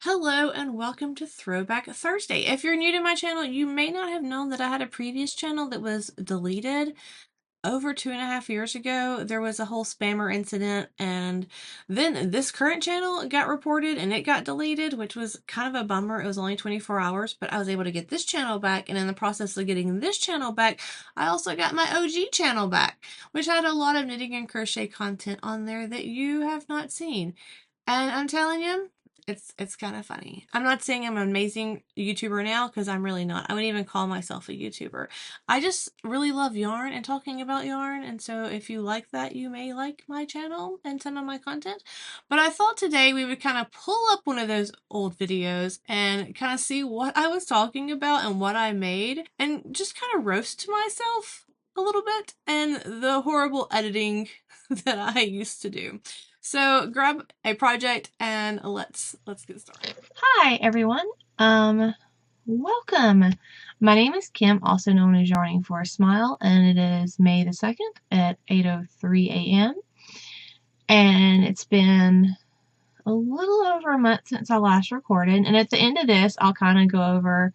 Hello and welcome to Throwback Thursday. If you're new to my channel, you may not have known that I had a previous channel that was deleted over 2.5 years ago. There was a whole spammer incident, and then this current channel got reported and it got deleted, which was kind of a bummer. It was only 24 hours, but I was able to get this channel back, and in the process of getting this channel back, I also got my OG channel back, which had a lot of knitting and crochet content on there that you have not seen. And I'm telling you, it's kind of funny. I'm not saying I'm an amazing YouTuber now, because I'm really not. I wouldn't even call myself a YouTuber. I just really love yarn and talking about yarn, and so if you like that, you may like my channel and some of my content. But I thought today we would kind of pull up one of those old videos and kind of see what I was talking about and what I made, and just kind of roast myself a little bit and the horrible editing that I used to do. So grab a project and let's get started. Hi everyone. Welcome. My name is Kim, also known as Yarning for a Smile, and it is May the 2nd at 8:03 a.m. And it's been a little over a month since I last recorded, and at the end of this I'll kind of go over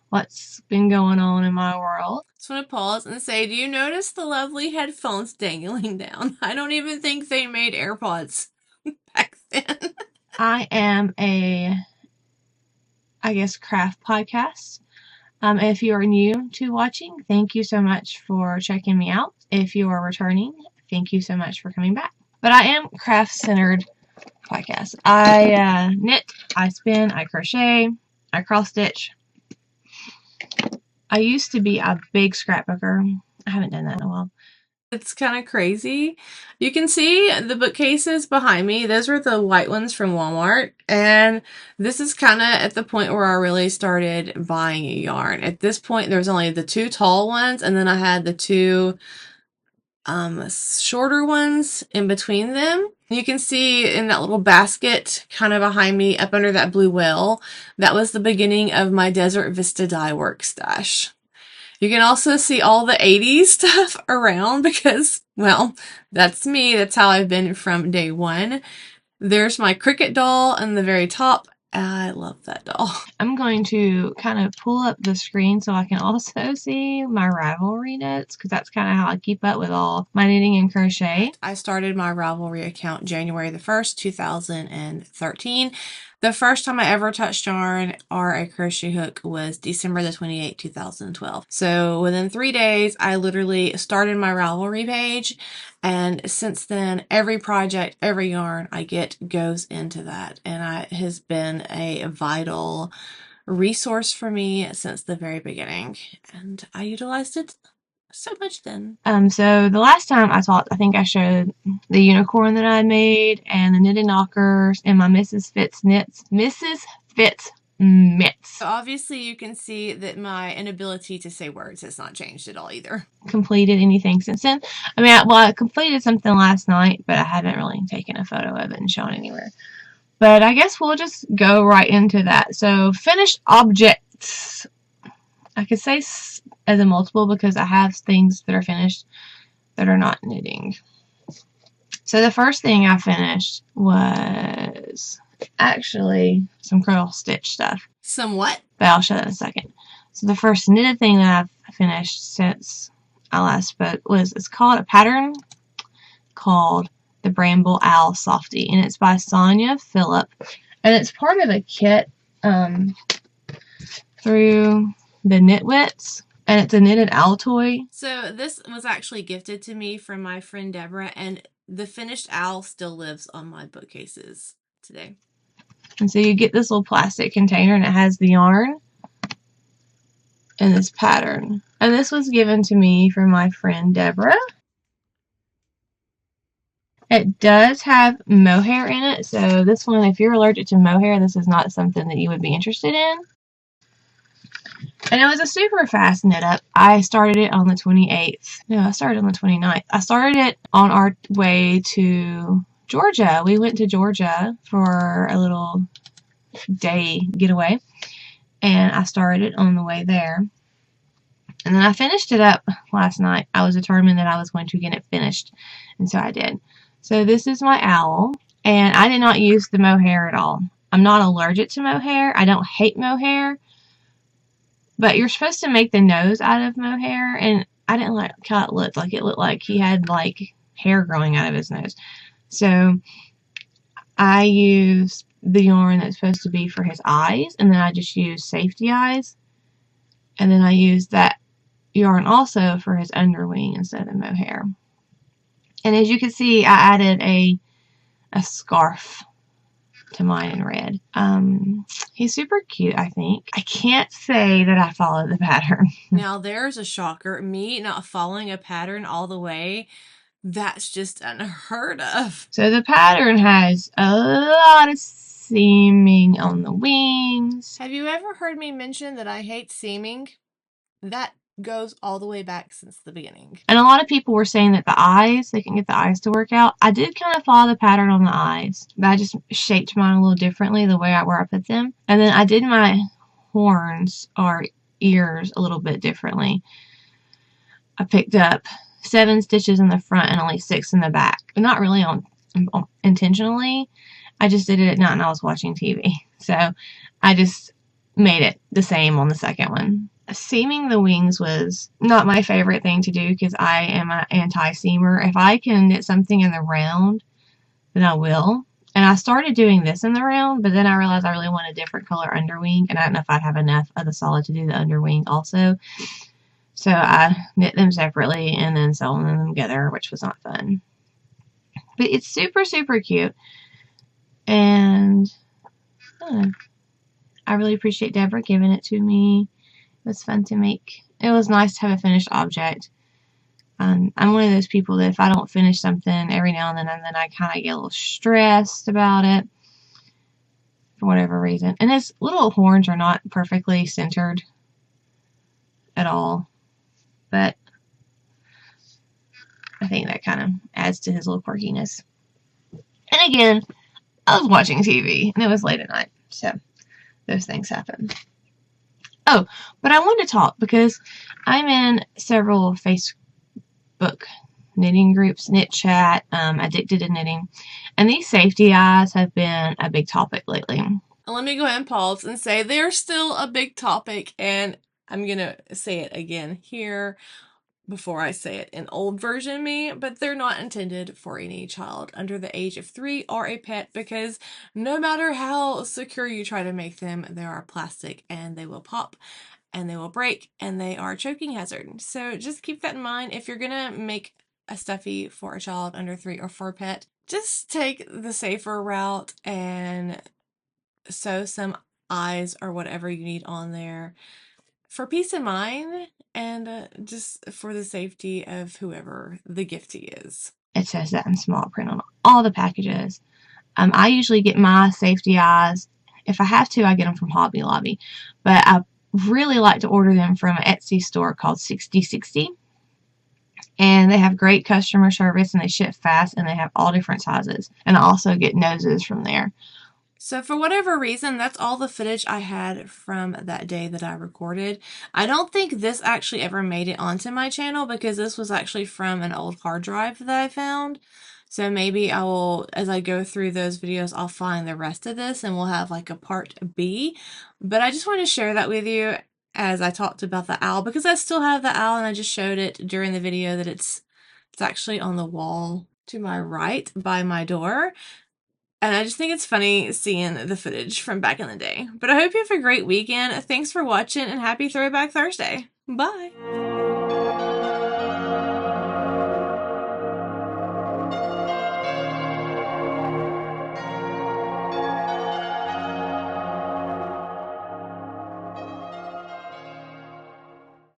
what's been going on in my world. Just want to pause and say, do you notice the lovely headphones dangling down? I don't even think they made AirPods back then. I am a, craft podcast. If you are new to watching, thank you so much for checking me out. If you are returning, thank you so much for coming back. But I am craft-centered podcast. I knit, I spin, I crochet, I cross stitch. I used to be a big scrapbooker. I haven't done that in a while. It's kind of crazy. You can see the bookcases behind me. Those were the white ones from Walmart. And this is kind of at the point where I really started buying yarn. At this point, there was only the two tall ones, and then I had the two shorter ones in between them. You can see in that little basket kind of behind me up under that blue whale, that was the beginning of my Desert Vista dye work stash. You can also see all the 80s stuff around because, well, that's me. That's how I've been from day one. There's my Cricut doll in the very top. I love that doll. I'm going to kind of pull up the screen so I can also see my Ravelry notes, because that's kind of how I keep up with all my knitting and crochet. I started my Ravelry account January the 1st, 2013. The first time I ever touched yarn or a crochet hook was December the 28th, 2012. So within 3 days, I literally started my Ravelry page. And since then, every project, every yarn I get goes into that. And it has been a vital resource for me since the very beginning. And I utilized it so much then. So the last time I talked, I think I showed the unicorn that I made and the knitted knockers and my Mrs. Fitz mitts. So obviously you can see that my inability to say words has not changed at all either. Completed anything since then. I completed something last night, but I haven't really taken a photo of it and shown anywhere. But I guess we'll just go right into that. So finished objects. I could say as a multiple because I have things that are finished that are not knitting. So the first thing I finished was actually some cross stitch stuff. Some what? But I'll show that in a second. So the first knitted thing that I've finished since I last spoke it's called a pattern called the Bramble Owl Softie, and it's by Sonia Phillip, and it's part of a kit through the Knitwits, and it's a knitted owl toy. So this was actually gifted to me from my friend Deborah, and the finished owl still lives on my bookcases today. And so you get this little plastic container, and it has the yarn and this pattern. And this was given to me from my friend Deborah. It does have mohair in it, so this one, if you're allergic to mohair, this is not something that you would be interested in. And it was a super fast knit up. I started it on the 28th. No, I started on the 29th. I started it on our way to Georgia. We went to Georgia for a little day getaway, and I started it on the way there. And then I finished it up last night. I was determined that I was going to get it finished, and so I did. So this is my owl, and I did not use the mohair at all. I'm not allergic to mohair. I don't hate mohair. But you're supposed to make the nose out of mohair, and I didn't like how it looked. Like, it looked like he had, like, hair growing out of his nose. So I used the yarn that's supposed to be for his eyes, and then I just used safety eyes. And then I used that yarn also for his underwing instead of mohair. And as you can see, I added a scarf to mine in red. He's super cute, I think. I can't say that I followed the pattern. Now there's a shocker. Me not following a pattern all the way, that's just unheard of. So the pattern has a lot of seaming on the wings. Have you ever heard me mention that I hate seaming? That goes all the way back since the beginning. And a lot of people were saying that the eyes, they can get the eyes to work out. I did kind of follow the pattern on the eyes, but I just shaped mine a little differently the way where I put them. And then I did my horns or ears a little bit differently. I picked up 7 stitches in the front and only 6 in the back. Not really on intentionally. I just did it at night and I was watching TV. So I just made it the same on the second one. Seaming the wings was not my favorite thing to do because I am an anti-seamer. If I can knit something in the round, then I will. And I started doing this in the round, but then I realized I really want a different color underwing, and I don't know if I'd have enough of the solid to do the underwing also. So I knit them separately and then sew them together, which was not fun. But it's super, super cute. And I really appreciate Deborah giving it to me. It was fun to make. It was nice to have a finished object. I'm one of those people that if I don't finish something every now and then I kind of get a little stressed about it for whatever reason. And his little horns are not perfectly centered at all, but I think that kind of adds to his little quirkiness. And again, I was watching TV and it was late at night, so those things happen. Oh, but I wanted to talk because I'm in several Facebook knitting groups, Knit Chat, Addicted to Knitting, and these safety eyes have been a big topic lately. Let me go ahead and pause and say they're still a big topic, and I'm going to say it again here before I say it in old version me, but they're not intended for any child under the age of 3 or a pet, because no matter how secure you try to make them, they are plastic and they will pop and they will break and they are a choking hazard. So just keep that in mind. If you're gonna make a stuffy for a child under 3 or for a pet, just take the safer route and sew some eyes or whatever you need on there for peace of mind and just for the safety of whoever the giftee is. It says that in small print on all the packages. I usually get my safety eyes. If I have to, I get them from Hobby Lobby. But I really like to order them from an Etsy store called 6060. And they have great customer service and they ship fast and they have all different sizes. And I also get noses from there. So for whatever reason, that's all the footage I had from that day that I recorded. I don't think this actually ever made it onto my channel because this was actually from an old hard drive that I found. So maybe I will, as I go through those videos, I'll find the rest of this and we'll have like a part B. But I just wanted to share that with you as I talked about the owl, because I still have the owl and I just showed it during the video that it's actually on the wall to my right by my door. And I just think it's funny seeing the footage from back in the day. But I hope you have a great weekend. Thanks for watching and happy Throwback Thursday. Bye.